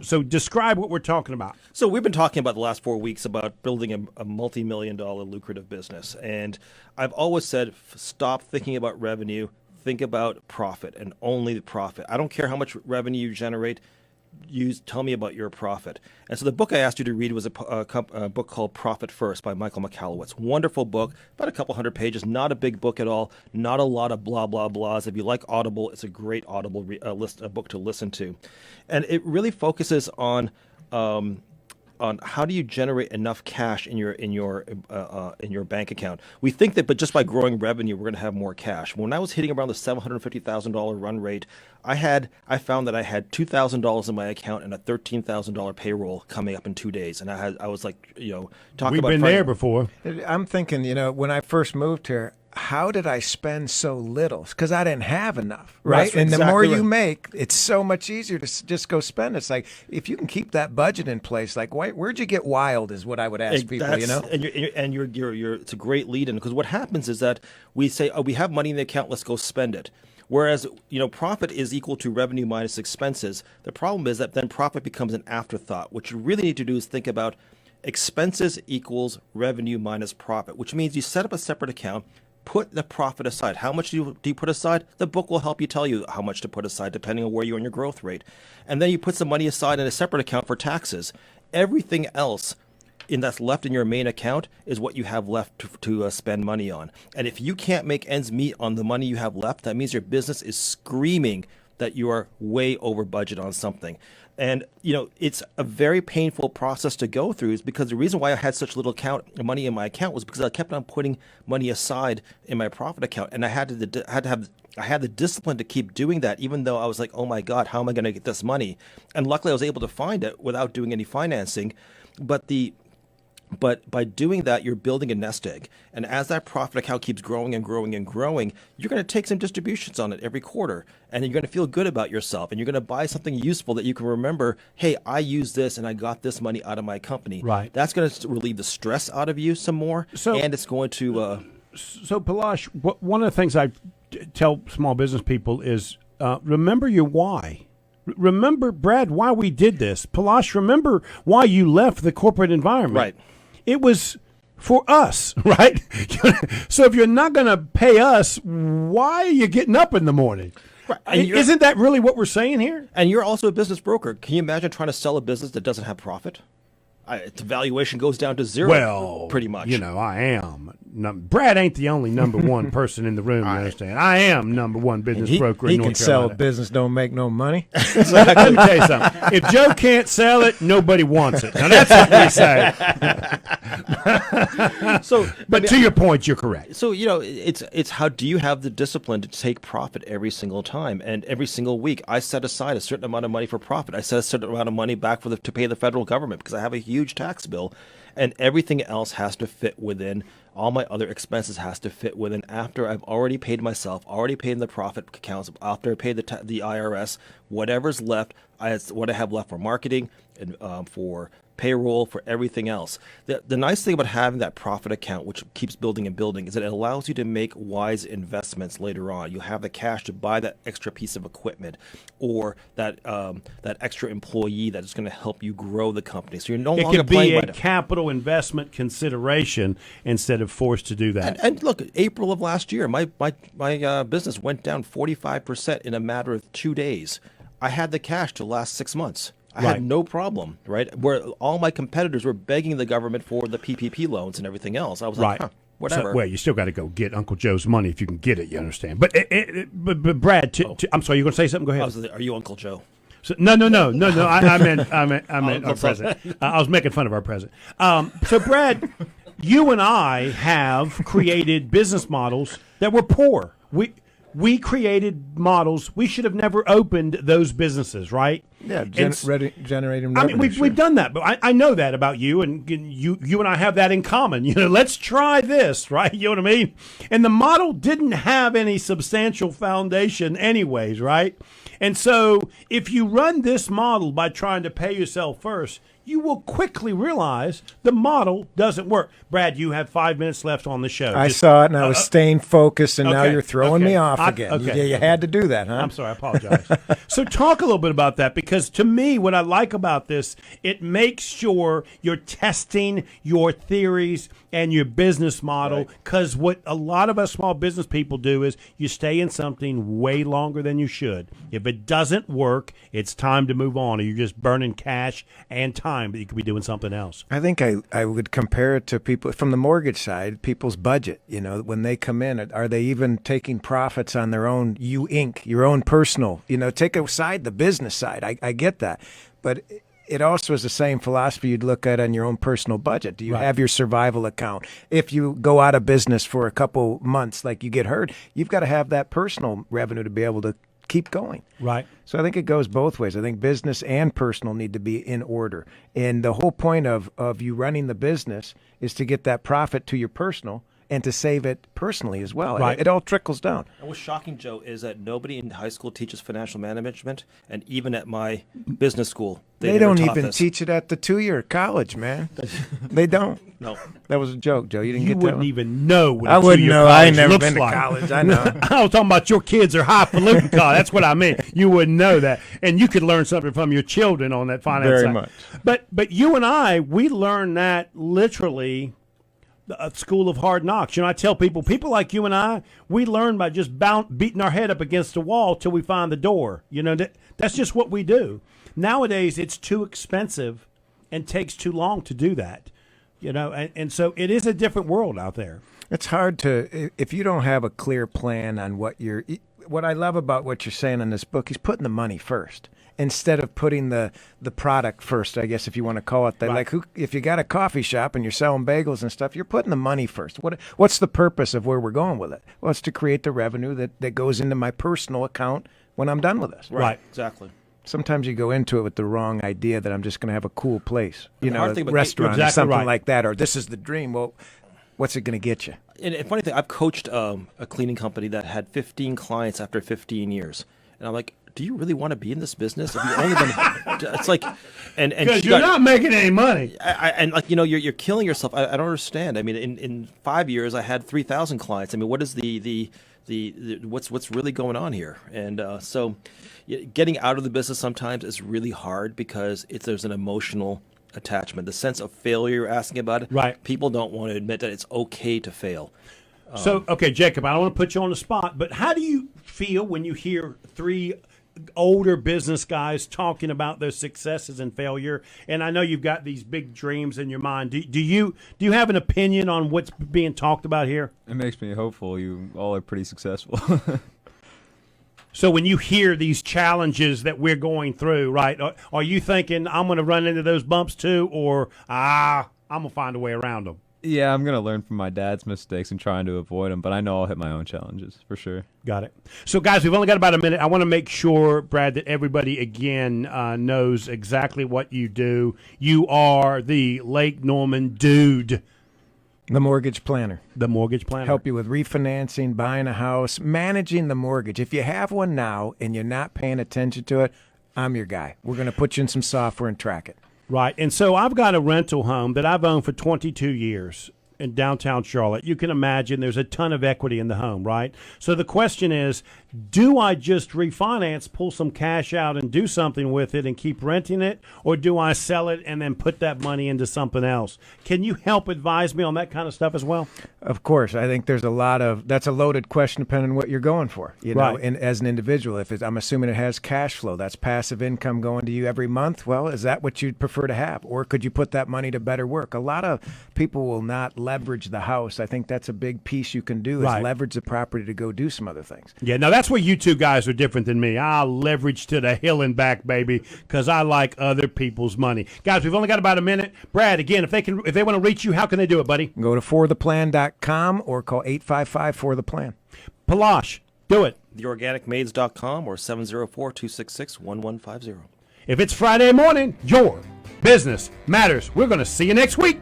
So describe what we're talking about. So we've been talking about the last 4 weeks about building a multi-million-dollar lucrative business. And I've always said, stop thinking about revenue, think about profit and only the profit. I don't care how much revenue you generate. Tell me about your profit. And so the book I asked you to read was a book called Profit First by Michael Michalowicz. Wonderful book, about a couple hundred pages, not a big book at all, not a lot of blah, blah, blahs. If you like Audible, it's a great Audible book to listen to. And it really focuses on how do you generate enough cash in your bank account. We think that, but just by growing revenue, we're going to have more cash. When I was hitting around the $750,000 run rate, I found that I had $2,000 in my account and a $13,000 payroll coming up in 2 days, and I was like, talking We've about been there before. I'm thinking, when I first moved here, how did I spend so little? Because I didn't have enough, right? That's And the exactly more right. you make, it's so much easier to just go spend. It's like, if you can keep that budget in place, like, where'd you get wild is what I would ask people, And you're it's a great lead-in, because what happens is that we say, we have money in the account, let's go spend it. Whereas, profit is equal to revenue minus expenses. The problem is that then profit becomes an afterthought. What you really need to do is think about expenses equals revenue minus profit, which means you set up a separate account, put the profit aside. How much do you put aside? The book will help you tell you how much to put aside depending on where you are in your growth rate. And then you put some money aside in a separate account for taxes. Everything else that's left in your main account is what you have left to spend money on. And if you can't make ends meet on the money you have left, that means your business is screaming that you are way over budget on something. And, it's a very painful process to go through, is because the reason why I had such little money in my account was because I kept on putting money aside in my profit account. And I had the discipline to keep doing that, even though I was like, oh my God, how am I going to get this money? And luckily I was able to find it without doing any financing. But by doing that, you're building a nest egg. And as that profit account keeps growing and growing and growing, you're going to take some distributions on it every quarter. And you're going to feel good about yourself. And you're going to buy something useful that you can remember, hey, I used this and I got this money out of my company. Right. That's going to relieve the stress out of you some more. And it's going to... So, Palash, one of the things I tell small business people is remember your why. Remember, Brad, why we did this. Palash, remember why you left the corporate environment. Right. It was for us, right? So if you're not going to pay us, why are you getting up in the morning? Right. And isn't that really what we're saying here? And you're also a business broker. Can you imagine trying to sell a business that doesn't have profit? The valuation goes down to zero, well, pretty much. I am. Brad ain't the only number one person in the room, you understand? I am number one business broker in North Carolina. He can sell a business, don't make no money. Exactly. Let me tell you something. If Joe can't sell it, nobody wants it. Now, that's what we say. But to your point, you're correct. So, it's how do you have the discipline to take profit every single time? And every single week, I set aside a certain amount of money for profit. I set a certain amount of money back to pay the federal government because I have a huge tax bill. And everything else has to fit within. All my other expenses has to fit within after I've already paid myself, already paid the profit accounts, after I paid the IRS, whatever's left, what I have left for marketing and for payroll, for everything else. The nice thing about having that profit account, which keeps building and building, is that it allows you to make wise investments later on. You have the cash to buy that extra piece of equipment or that extra employee that is going to help you grow the company. So you're no longer playing It could be a capital investment consideration instead of forced to do that. And look, April of last year, my business went down 45% in a matter of 2 days. I had the cash to last 6 months. I had no problem, right? Where all my competitors were begging the government for the PPP loans and everything else. I was like, whatever. So, you still got to go get Uncle Joe's money if you can get it, you understand? But Brad, I'm sorry, you going to say something? Go ahead. Are you Uncle Joe? So, no. I meant our president. I was making fun of our president. So, Brad, you and I have created business models that were poor. We created models. We should have never opened those businesses, right? Yeah, generating revenue. I mean, we've done that, but I know that about you, and you and I have that in common. Let's try this, right? You know what I mean? And the model didn't have any substantial foundation anyways, right? And so if you run this model by trying to pay yourself first, you will quickly realize the model doesn't work. Brad, you have 5 minutes left on the show. I saw it, and I was staying focused, and now okay, you're throwing okay. me off again. Okay. You had to do that, huh? I'm sorry, I apologize. So talk a little bit about that, because to me, what I like about this, it makes sure you're testing your theories and your business model, because what a lot of us small business people do is you stay in something way longer than you should. If it doesn't work, it's time to move on, or you're just burning cash and time that you could be doing something else. I think I would compare it to people from the mortgage side, people's budget. You know, when they come in, are they even taking profits on their own, your own personal, take aside the business side. I get that. But it also is the same philosophy you'd look at on your own personal budget. Do you have your survival account? If you go out of business for a couple months, like you get hurt, you've got to have that personal revenue to be able to keep going. Right. So I think it goes both ways. I think business and personal need to be in order. And the whole point of you running the business is to get that profit to your personal and to save it personally as well. Right. It all trickles down. And what's shocking, Joe, is that nobody in high school teaches financial management, and even at my business school, They never don't taught even this. teach it at the 2-year college, man. They don't. No. That was a joke, Joe. You didn't You get that wouldn't one? even know what I a wouldn't two-year know. I ain't college never looks been to like. college. I know. I was talking about your kids are highfalutin college. That's what I mean. You wouldn't know that. And you could learn something from your children on that finance Very side. much. But you and I, we learned that literally a school of hard knocks. I tell people like you and I, we learn by just beating our head up against the wall till we find the door. That's just what we do. Nowadays, it's too expensive and takes too long to do that. And so it is a different world out there. It's hard if you don't have a clear plan on what I love about what you're saying in this book, he's putting the money first instead of putting the product first, I guess, if you want to call it that. Right. Like if you got a coffee shop and you're selling bagels and stuff, you're putting the money first. What's the purpose of where we're going with it? Well, it's to create the revenue that goes into my personal account when I'm done with this. Right. Exactly. Sometimes you go into it with the wrong idea that I'm just going to have a cool place, hard a thing about- restaurant You're or exactly something right. like that, or this is the dream. Well, what's it going to get you? And funny thing, I've coached a cleaning company that had 15 clients after 15 years. And I'm like, do you really want to be in this business? If you've only been, it's like, and Because she you're got- not making any money. and like, you're killing yourself. I don't understand. I mean, in 5 years, I had 3,000 clients. I mean, what is the what's really going on here? And so getting out of the business sometimes is really hard because there's an emotional attachment, the sense of failure you're asking about it. Right. People don't want to admit that it's okay to fail. So, okay, Jacob, I don't want to put you on the spot, but how do you feel when you hear three older business guys talking about their successes and failure? And I know you've got these big dreams in your mind. Do you have an opinion on what's being talked about here? It makes me hopeful you all are pretty successful. So when you hear these challenges that we're going through, right, are you thinking I'm going to run into those bumps too, or I'm going to find a way around them? Yeah, I'm going to learn from my dad's mistakes and trying to avoid them, but I know I'll hit my own challenges for sure. Got it. So, guys, we've only got about a minute. I want to make sure, Brad, that everybody, again, knows exactly what you do. You are the Lake Norman dude. The mortgage planner. The mortgage planner. Help you with refinancing, buying a house, managing the mortgage. If you have one now and you're not paying attention to it, I'm your guy. We're going to put you in some software and track it. Right. And so I've got a rental home that I've owned for 22 years in downtown Charlotte. You can imagine there's a ton of equity in the home, right? So the question is, do I just refinance, pull some cash out and do something with it and keep renting it, or do I sell it and then put that money into something else? Can you help advise me on that kind of stuff as well? Of course. I think there's that's a loaded question depending on what you're going for, Right. and as an individual. I'm assuming it has cash flow, that's passive income going to you every month. Well, is that what you'd prefer to have? Or could you put that money to better work? A lot of people will not leverage the house. I think that's a big piece you can do is Right. leverage the property to go do some other things. Yeah, now that's where you two guys are different than me. I'll leverage to the hill and back, baby, because I like other people's money. Guys, we've only got about a minute. Brad, again, if they want to reach you, how can they do it, buddy? Go to fortheplan.com or call 855-4THE-PLAN. Palash, do it. TheOrganicMaids.com or 704-266-1150. If it's Friday morning, your business matters. We're going to see you next week.